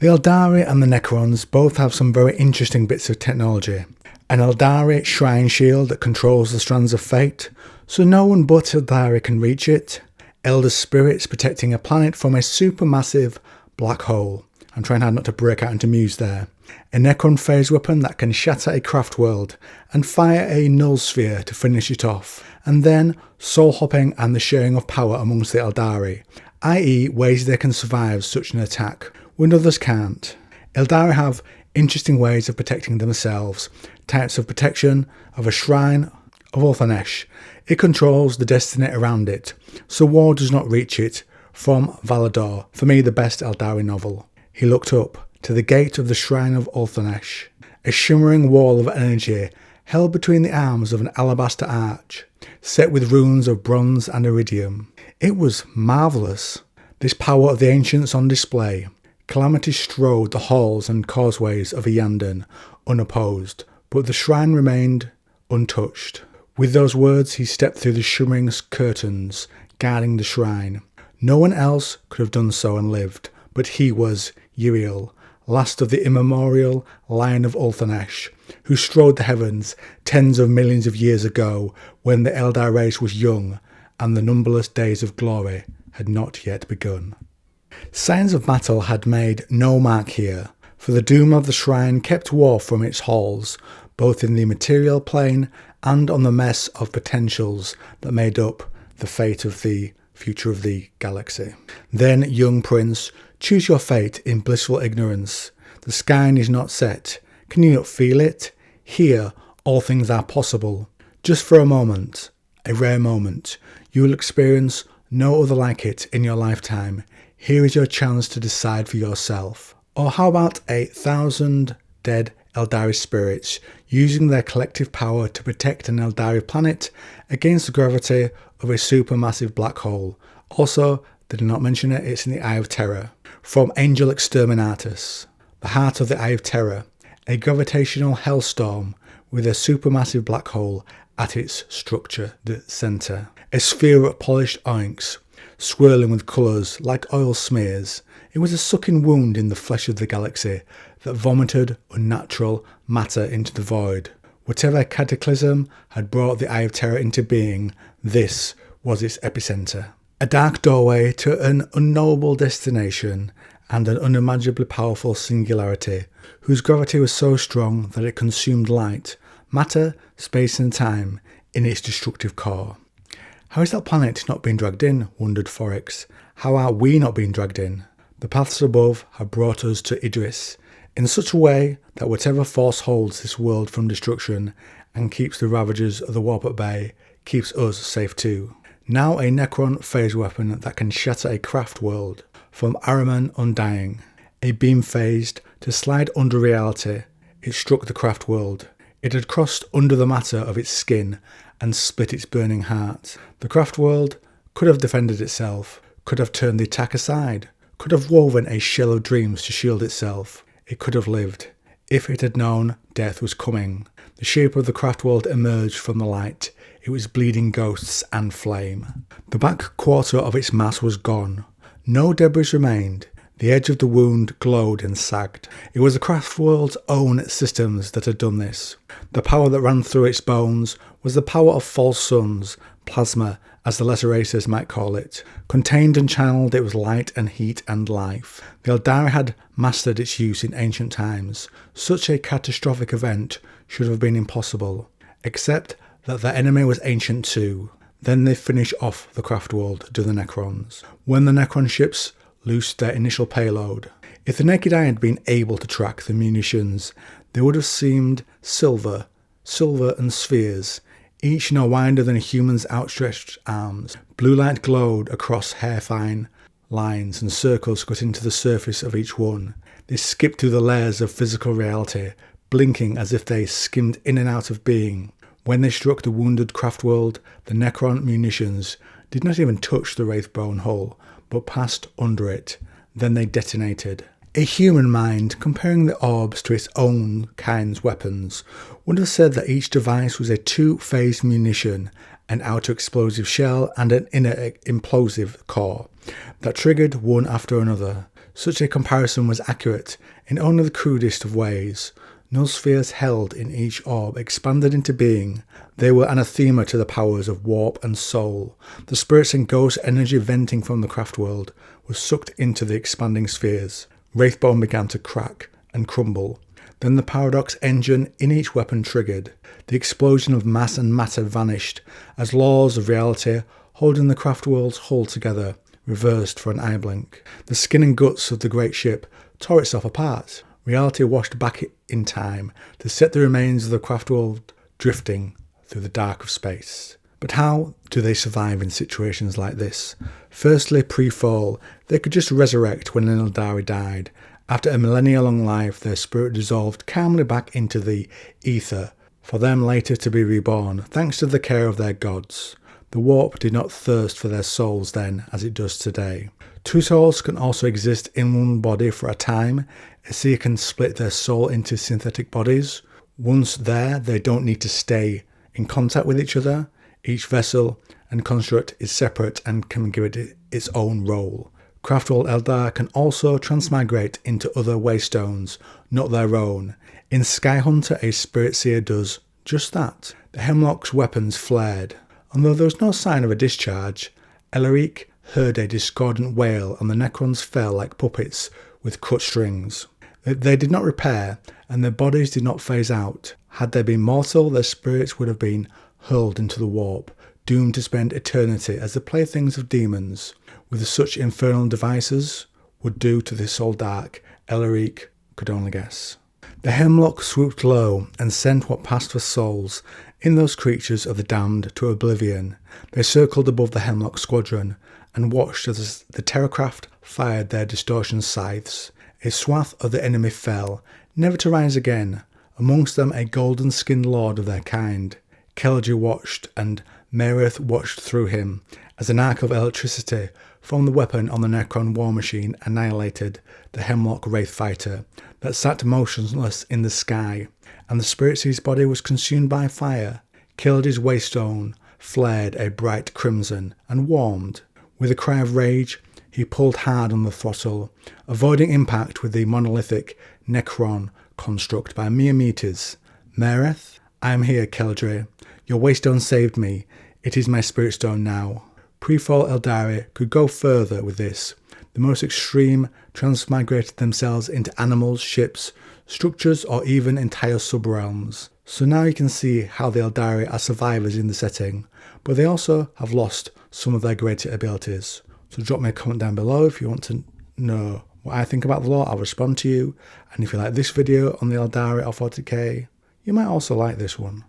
The Aeldari and the Necrons both have some very interesting bits of technology. An Aeldari shrine shield that controls the strands of fate, so no one but Aeldari can reach it. Elder spirits protecting a planet from a supermassive black hole. I'm trying hard not to break out into muse there. A Necron phase weapon that can shatter a Craftworld and fire a Nul-sphere to finish it off. And then soul hopping and the sharing of power amongst the Aeldari, i.e. ways they can survive such an attack when others can't. Aeldari have interesting ways of protecting themselves. Types of protection of a shrine of Ulthanesh. It controls the destiny around it, so war does not reach it. From Valador, for me the best Aeldari novel. He looked up to the gate of the shrine of Ulthanesh, a shimmering wall of energy held between the arms of an alabaster arch, set with runes of bronze and iridium. It was marvellous, this power of the ancients on display. Calamity strode the halls and causeways of Iyanden unopposed, but the shrine remained untouched. With those words he stepped through the shimmering curtains, guarding the shrine. No one else could have done so and lived, but he was Uriel, last of the immemorial line of Ulthanesh, who strode the heavens tens of millions of years ago when the Eldar race was young and the numberless days of glory had not yet begun. Signs of battle had made no mark here, for the doom of the shrine kept war from its halls, both in the material plane and on the mess of potentials that made up the fate of the future of the galaxy. Then, young prince, choose your fate in blissful ignorance. The sky is not set. Can you not feel it? Here, all things are possible. Just for a moment, a rare moment, you will experience no other like it in your lifetime. Here is your chance to decide for yourself. Or how about 1,000 dead Aeldari spirits using their collective power to protect an Aeldari planet against the gravity of a supermassive black hole. Also, they did not mention it, it's in the Eye of Terror. From Angel Exterminatus, the heart of the Eye of Terror, a gravitational hellstorm with a supermassive black hole at its structure, the centre. A sphere of polished onyx, swirling with colours like oil smears. It was a sucking wound in the flesh of the galaxy that vomited unnatural matter into the void. Whatever cataclysm had brought the Eye of Terror into being, this was its epicentre. A dark doorway to an unknowable destination and an unimaginably powerful singularity, whose gravity was so strong that it consumed light, matter, space and time in its destructive core. How is that planet not being dragged in, wondered Forex. How are we not being dragged in? The paths above have brought us to Idris, in such a way that whatever force holds this world from destruction and keeps the ravagers of the warp at bay, keeps us safe too. Now a Necron phase weapon that can shatter a Craftworld, from Ahriman Undying. A beam phased to slide under reality, it struck the Craftworld. It had crossed under the matter of its skin and split its burning heart. The Craftworld could have defended itself, could have turned the attack aside, could have woven a shell of dreams to shield itself. It could have lived, if it had known death was coming. The shape of the Craftworld emerged from the light. It was bleeding ghosts and flame. The back quarter of its mass was gone. No debris remained. The edge of the wound glowed and sagged. It was the Craftworld's own systems that had done this. The power that ran through its bones was the power of false suns, plasma, as the lesser races might call it. Contained and channeled, it was light and heat and life. The Aeldari had mastered its use in ancient times. Such a catastrophic event should have been impossible, except that their enemy was ancient too. Then they finish off the Craftworld, do the Necrons. When the Necron ships loosed their initial payload, if the naked eye had been able to track the munitions, they would have seemed silver and spheres, each no wider than a human's outstretched arms. Blue light glowed across hair-fine lines and circles cut into the surface of each one. They skipped through the layers of physical reality, blinking as if they skimmed in and out of being. When they struck the wounded Craftworld, the Necron munitions did not even touch the Wraithbone hull, but passed under it. Then they detonated. A human mind, comparing the orbs to its own kind's weapons, would have said that each device was a two-phase munition, an outer explosive shell and an inner implosive core, that triggered one after another. Such a comparison was accurate in only the crudest of ways. Nul-spheres held in each orb expanded into being. They were anathema to the powers of warp and soul. The spirits and ghost energy venting from the Craftworld was sucked into the expanding spheres. Wraithbone began to crack and crumble. Then the paradox engine in each weapon triggered. The explosion of mass and matter vanished as laws of reality holding the Craftworld's hull together reversed for an eye blink. The skin and guts of the great ship tore itself apart. Reality washed back in time to set the remains of the Craftworld drifting through the dark of space. But how do they survive in situations like this? Firstly, pre-fall, they could just resurrect when an Aeldari died. After a millennia-long life, their spirit dissolved calmly back into the ether, for them later to be reborn, thanks to the care of their gods. The warp did not thirst for their souls then, as it does today. Two souls can also exist in one body for a time. A seer can split their soul into synthetic bodies. Once there, they don't need to stay in contact with each other. Each vessel and construct is separate and can give it its own role. Craftworld Eldar can also transmigrate into other waystones, not their own. In Skyhunter, a spirit seer does just that. The Hemlock's weapons flared. Although there was no sign of a discharge, Aeldari heard a discordant wail and the Necrons fell like puppets with cut strings. They did not repair, and their bodies did not phase out. Had they been mortal, their spirits would have been hurled into the warp, doomed to spend eternity as the playthings of demons. With such infernal devices would do to the soul dark, Aeldari could only guess. The Hemlock swooped low and sent what passed for souls in those creatures of the damned to oblivion. They circled above the Hemlock squadron and watched as the Terracraft fired their distortion scythes. A swath of the enemy fell, never to rise again, amongst them a golden-skinned lord of their kind. Keldry watched, and Merith watched through him, as an arc of electricity from the weapon on the Necron war machine annihilated the Hemlock Wraith fighter that sat motionless in the sky, and the spirit seer's body was consumed by fire. Keldry's waystone flared a bright crimson and warmed. With a cry of rage, he pulled hard on the throttle, avoiding impact with the monolithic Necron construct by mere meters. Merith, I am here, Keldry. Your waystone saved me. It is my spirit stone now. Pre-fall Aeldari could go further with this. The most extreme transmigrated themselves into animals, ships, structures, or even entire subrealms. So now you can see how the Aeldari are survivors in the setting, but they also have lost some of their greater abilities. So drop me a comment down below if you want to know what I think about the lore. I'll respond to you. And if you like this video on the Aeldari or 40k, you might also like this one.